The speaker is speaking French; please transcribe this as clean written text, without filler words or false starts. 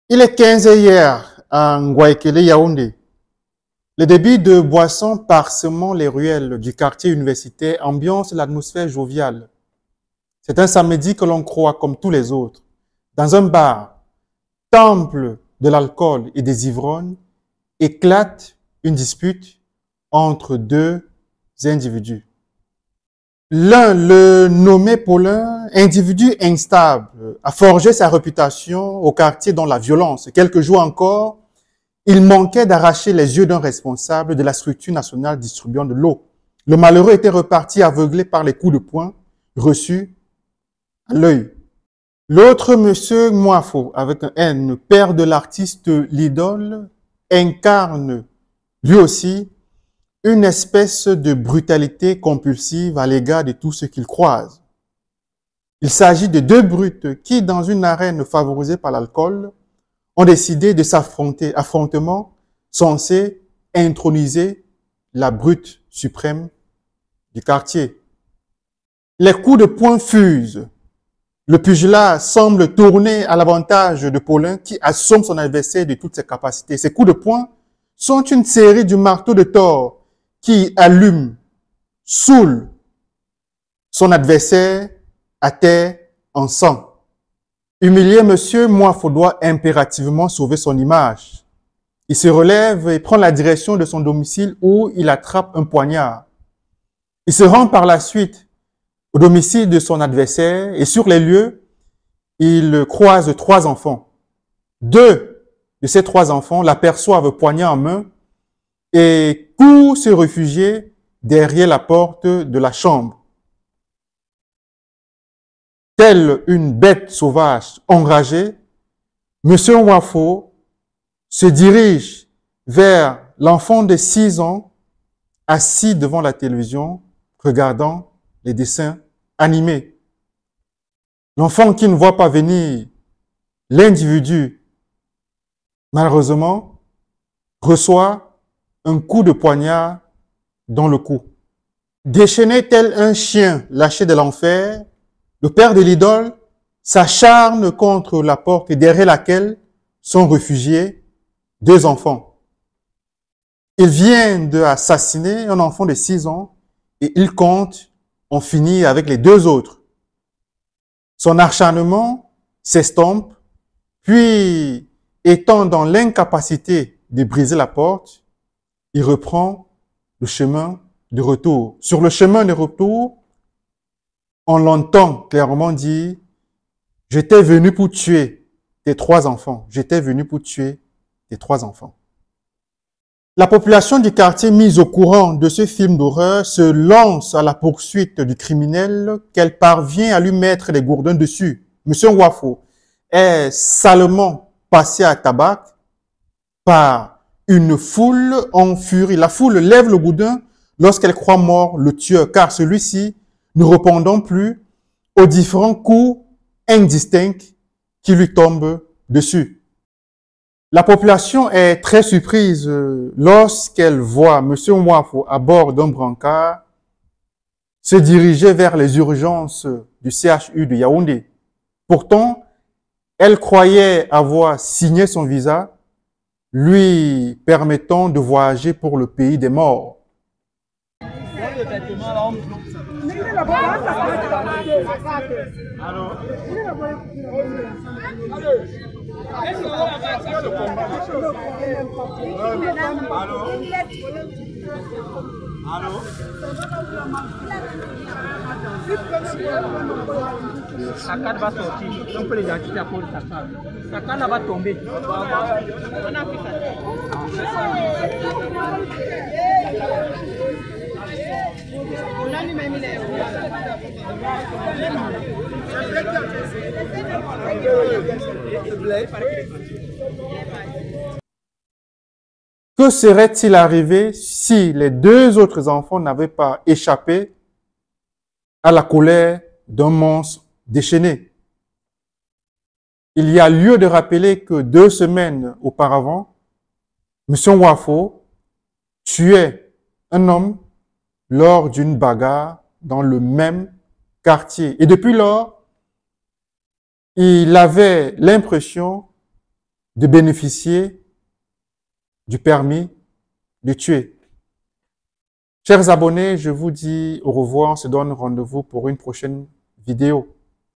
Il est 15 h hier à Ngwaikele, Yaoundé. Les débits de boissons parsemant les ruelles du quartier universitaire ambiancent l'atmosphère joviale. C'est un samedi que l'on croit comme tous les autres. Dans un bar, temple de l'alcool et des ivrognes, éclate une dispute entre deux individus. L'un, le nommé Paulin, individu instable, a forgé sa réputation au quartier dans la violence. Quelques jours encore, il manquait d'arracher les yeux d'un responsable de la structure nationale distribuant de l'eau. Le malheureux était reparti aveuglé par les coups de poing reçus à l'œil. L'autre, monsieur Moafo, avec un N, père de l'artiste Lidol, incarne lui aussi une espèce de brutalité compulsive à l'égard de tout ce qu'il croise. Il s'agit de deux brutes qui, dans une arène favorisée par l'alcool, ont décidé de s'affronter, affrontement censé introniser la brute suprême du quartier. Les coups de poing fusent. Le pugilat semble tourner à l'avantage de Paulin qui assomme son adversaire de toutes ses capacités. Ces coups de poing sont une série du marteau de Thor qui allume, saoule son adversaire à terre en sang. Humilié, monsieur Moafo doit impérativement sauver son image. Il se relève et prend la direction de son domicile où il attrape un poignard. Il se rend par la suite au domicile de son adversaire et sur les lieux, il croise 3 enfants. 2 de ces 3 enfants l'aperçoivent poignard en main et courent se réfugier derrière la porte de la chambre. Telle une bête sauvage enragée, monsieur Moafo se dirige vers l'enfant de 6 ans assis devant la télévision, regardant les dessins animés. L'enfant qui ne voit pas venir l'individu, malheureusement, reçoit un coup de poignard dans le cou. Déchaîné tel un chien lâché de l'enfer, le père de l'idole s'acharne contre la porte derrière laquelle sont réfugiés 2 enfants. Il vient d'assassiner un enfant de 6 ans et il compte en finir avec les 2 autres. Son acharnement s'estompe, puis, étant dans l'incapacité de briser la porte, il reprend le chemin de retour. Sur le chemin de retour, on l'entend clairement dire « J'étais venu pour tuer tes 3 enfants. J'étais venu pour tuer tes 3 enfants. » La population du quartier, mise au courant de ce film d'horreur, se lance à la poursuite du criminel qu'elle parvient à lui mettre les gourdins dessus. Monsieur Moafo est salement passé à tabac par une foule en furie. La foule lève le gourdin lorsqu'elle croit mort le tueur, car celui-ci ne répondant plus aux différents coups indistincts qui lui tombent dessus. La population est très surprise lorsqu'elle voit M. Moafo à bord d'un brancard se diriger vers les urgences du CHU de Yaoundé. Pourtant, elle croyait avoir signé son visa, lui permettant de voyager pour le pays des morts. Sa canne va sortir, on peut les identifier à cause de sa canne. Sa canne va tomber. Que serait-il arrivé si les 2 autres enfants n'avaient pas échappé à la colère d'un monstre déchaîné? Il y a lieu de rappeler que 2 semaines auparavant, M. Moafo tuait un homme lors d'une bagarre dans le même quartier. Et depuis lors, il avait l'impression de bénéficier du permis de tuer. Chers abonnés, je vous dis au revoir. On se donne rendez-vous pour une prochaine vidéo.